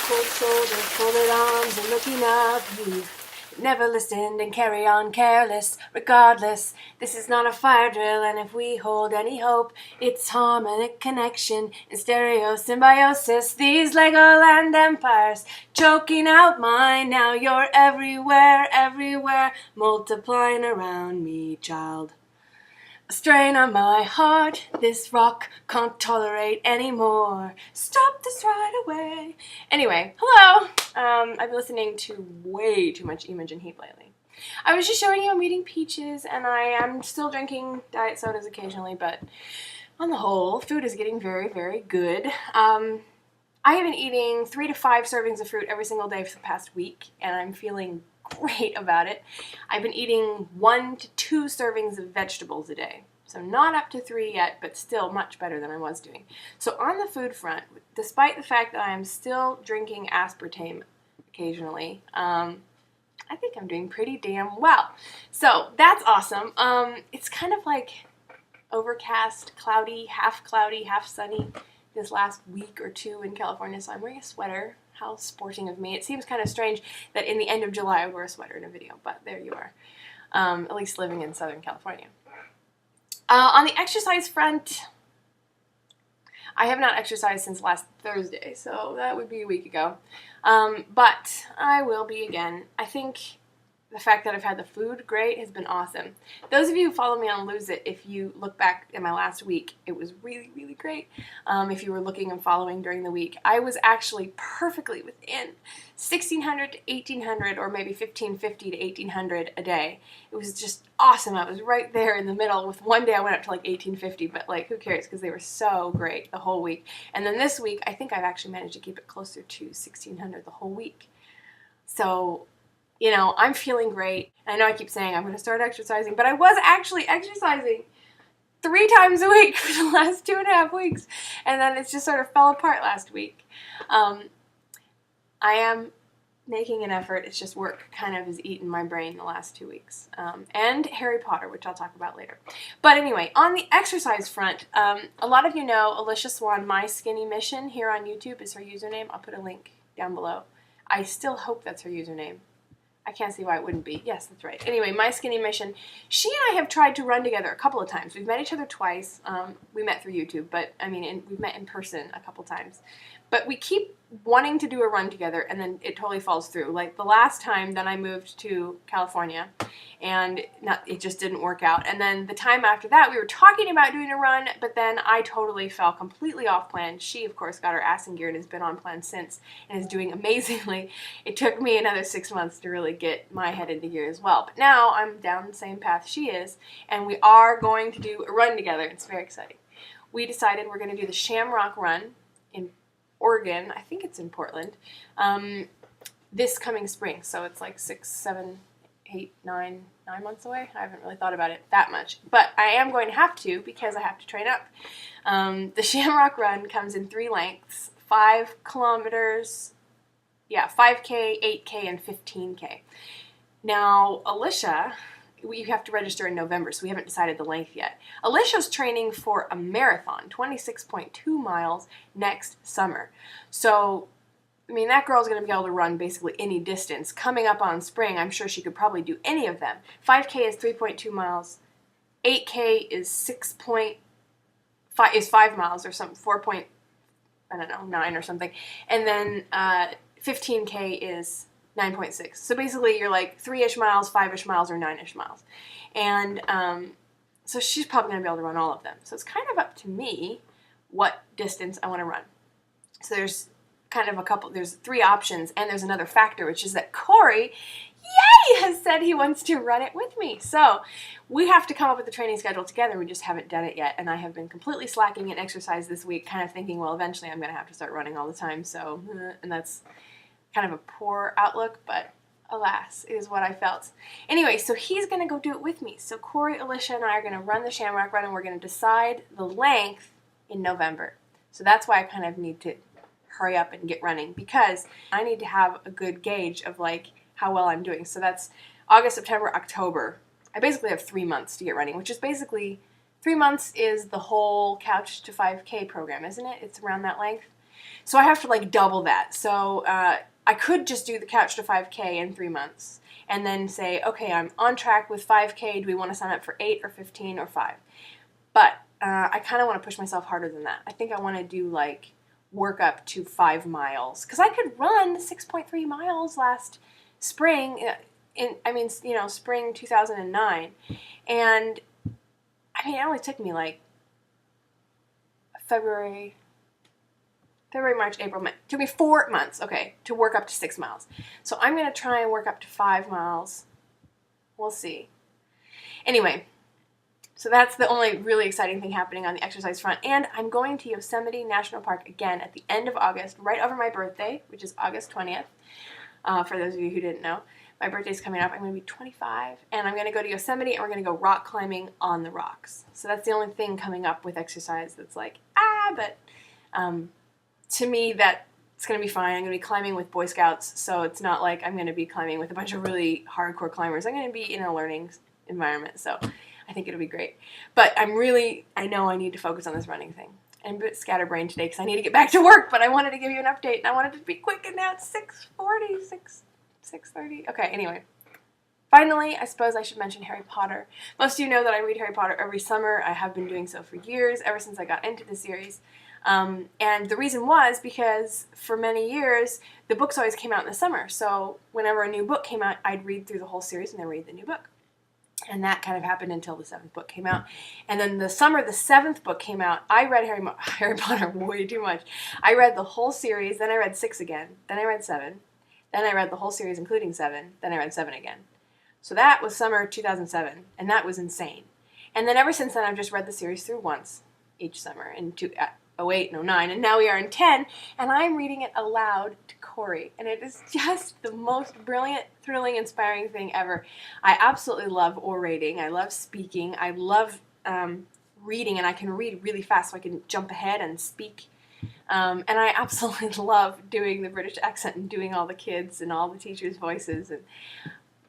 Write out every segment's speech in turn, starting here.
cold shoulders, folded arms, and looking up. You've never listened and carry on careless. Regardless, this is not a fire drill, and if we hold any hope, it's harmonic connection in stereo symbiosis. These Legoland empires choking out mine. Now you're everywhere, everywhere, multiplying around me, child. A strain on my heart, this rock can't tolerate anymore. Stop this right away. Anyway, hello. I've been listening to way too much Imogen Heap lately. I was just showing you I'm eating peaches, and I am still drinking diet sodas occasionally, but on the whole, food is getting very, very good. I have been eating 3 to 5 servings of fruit every single day for the past week, and I'm feeling great about it. I've been eating 1 to 2 servings of vegetables a day. So not up to 3 yet, but still much better than I was doing. So on the food front, despite the fact that I am still drinking aspartame occasionally, I think I'm doing pretty damn well. So that's awesome. It's kind of like overcast, cloudy, half sunny this last week or 2 in California, so I'm wearing a sweater. How sporting of me. It seems kind of strange that in the end of July I would wear a sweater in a video, but there you are. At least living in Southern California. On the exercise front, I have not exercised since last Thursday, so that would be a week ago. But I will be again. I think the fact that I've had the food great has been awesome. Those of you who follow me on Lose It, if you look back at my last week, it was really, really great. If you were looking and following during the week, I was actually perfectly within 1,600 to 1,800, or maybe 1,550 to 1,800 a day. It was just awesome. I was right there in the middle. With one day I went up to like 1,850, but like who cares, because they were so great the whole week. And then this week, I think I've actually managed to keep it closer to 1,600 the whole week. So, you know, I'm feeling great. I know I keep saying I'm going to start exercising, but I was actually exercising 3 times a week for the last 2.5 weeks, and then it just sort of fell apart last week. I am making an effort. It's just work kind of has eaten my brain the last 2 weeks. And Harry Potter, which I'll talk about later. But anyway, on the exercise front, a lot of you know Alicia Swan, My Skinny Mission, here on YouTube is her username. I'll put a link down below. I still hope that's her username. I can't see why it wouldn't be. Yes, that's right. Anyway, My Skinny Mission. She and I have tried to run together a couple of times. We've met each other twice. We met through YouTube, but I mean, we've met in person a couple times. But we keep wanting to do a run together, and then it totally falls through. Like the last time, then I moved to California, and it just didn't work out. And then the time after that, we were talking about doing a run, but then I totally fell completely off plan. She, of course, got her ass in gear and has been on plan since, and is doing amazingly. It took me another 6 months to really get my head into gear as well. But now I'm down the same path she is, and we are going to do a run together. It's very exciting. We decided we're going to do the Shamrock Run in Oregon. I think it's in Portland. This coming spring. So it's like 6, 7, 8, 9 months away. I haven't really thought about it that much. But I am going to have to, because I have to train up. The Shamrock Run comes in 3 lengths. 5 kilometers. Yeah, 5K, 8K, and 15K. Now, Alicia, you have to register in November, so we haven't decided the length yet. Alicia's training for a marathon, 26.2 miles, next summer. So, I mean, that girl's going to be able to run basically any distance. Coming up on spring, I'm sure she could probably do any of them. 5K is 3.2 miles. 8K is 5 miles or something, 9 or something. And then 15K is 9.6. So basically you're like 3-ish miles, 5-ish miles, or 9-ish miles. And so she's probably going to be able to run all of them. So it's kind of up to me what distance I want to run. So there's kind of there's 3 options, and there's another factor, which is that Corey, yay, has said he wants to run it with me. So we have to come up with the training schedule together. We just haven't done it yet, and I have been completely slacking in exercise this week, kind of thinking, well, eventually I'm going to have to start running all the time. So, and that's kind of a poor outlook, but alas, it is what I felt. Anyway, so he's going to go do it with me. So Corey, Alicia, and I are going to run the Shamrock Run, and we're going to decide the length in November. So that's why I kind of need to hurry up and get running, because I need to have a good gauge of like how well I'm doing. So that's August, September, October. I basically have 3 months to get running, which is basically 3 months is the whole Couch to 5K program, isn't it? It's around that length. So I have to like double that. So I could just do the Couch to 5K in 3 months and then say, okay, I'm on track with 5K. Do we want to sign up for 8 or 15 or 5? But I kind of want to push myself harder than that. I think I want to do like work up to 5 miles because I could run 6.3 miles last spring. Spring 2009, and I mean, it only took me like February, March, April, May. It took me 4 months, okay, to work up to 6 miles. So I'm going to try and work up to 5 miles. We'll see. Anyway, so that's the only really exciting thing happening on the exercise front. And I'm going to Yosemite National Park again at the end of August, right over my birthday, which is August 20th, for those of you who didn't know. My birthday's coming up. I'm going to be 25, and I'm going to go to Yosemite, and we're going to go rock climbing on the rocks. So that's the only thing coming up with exercise that's like, but to me, that's going to be fine. I'm going to be climbing with Boy Scouts, so it's not like I'm going to be climbing with a bunch of really hardcore climbers. I'm going to be in a learning environment, so I think it'll be great. But I know I need to focus on this running thing. I'm a bit scatterbrained today because I need to get back to work, but I wanted to give you an update, and I wanted to be quick, and now it's 6:30. Okay, anyway. Finally, I suppose I should mention Harry Potter. Most of you know that I read Harry Potter every summer. I have been doing so for years, ever since I got into the series. And the reason was because for many years, the books always came out in the summer. So whenever a new book came out, I'd read through the whole series and then read the new book. And that kind of happened until the 7th book came out. And then the summer the 7th book came out, I read Harry Potter way too much. I read the whole series, then I read 6 again, then I read 7. Then I read the whole series, including 7. Then I read 7 again. So that was summer 2007, and that was insane. And then ever since then, I've just read the series through once each summer in 08 and 09, and now we are in 10, and I'm reading it aloud to Corey. And it is just the most brilliant, thrilling, inspiring thing ever. I absolutely love orating. I love speaking. I love reading, and I can read really fast, so I can jump ahead and speak. And I absolutely love doing the British accent and doing all the kids and all the teachers' voices, and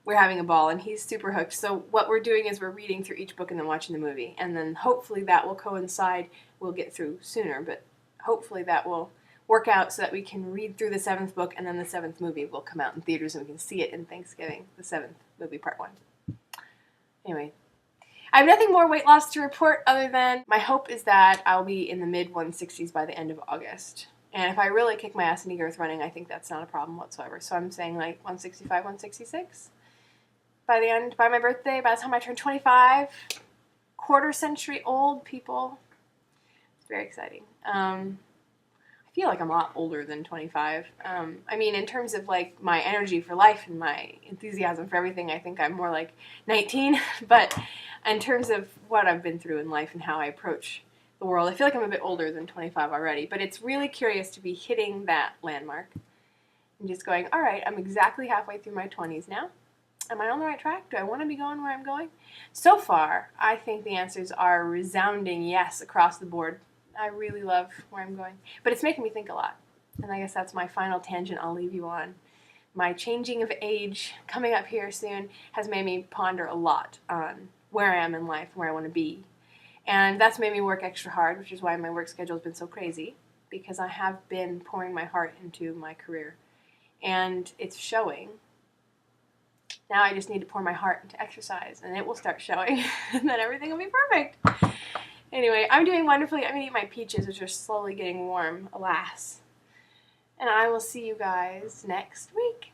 we're having a ball, and he's super hooked. So what we're doing is we're reading through each book and then watching the movie, and then hopefully that will coincide. We'll get through sooner, but hopefully that will work out so that we can read through the 7th book, and then the 7th movie will come out in theaters and we can see it in Thanksgiving, the 7th movie, part 1. Anyway. I have nothing more weight loss to report other than my hope is that I'll be in the mid-160s by the end of August. And if I really kick my ass in earth running, I think that's not a problem whatsoever. So I'm saying like 165, 166 by my birthday, by the time I turn 25. Quarter century old, people. It's very exciting. I feel like I'm a lot older than 25. I mean, in terms of like my energy for life and my enthusiasm for everything, I think I'm more like 19. But in terms of what I've been through in life and how I approach the world, I feel like I'm a bit older than 25 already. But it's really curious to be hitting that landmark and just going, all right, I'm exactly halfway through my 20s now. Am I on the right track? Do I want to be going where I'm going? So far, I think the answers are resounding yes across the board. I really love where I'm going. But it's making me think a lot. And I guess that's my final tangent I'll leave you on. My changing of age coming up here soon has made me ponder a lot on where I am in life, where I want to be. And that's made me work extra hard, which is why my work schedule has been so crazy, because I have been pouring my heart into my career. And it's showing. Now I just need to pour my heart into exercise, and it will start showing, and then everything will be perfect. Anyway, I'm doing wonderfully. I'm going to eat my peaches, which are slowly getting warm, alas. And I will see you guys next week.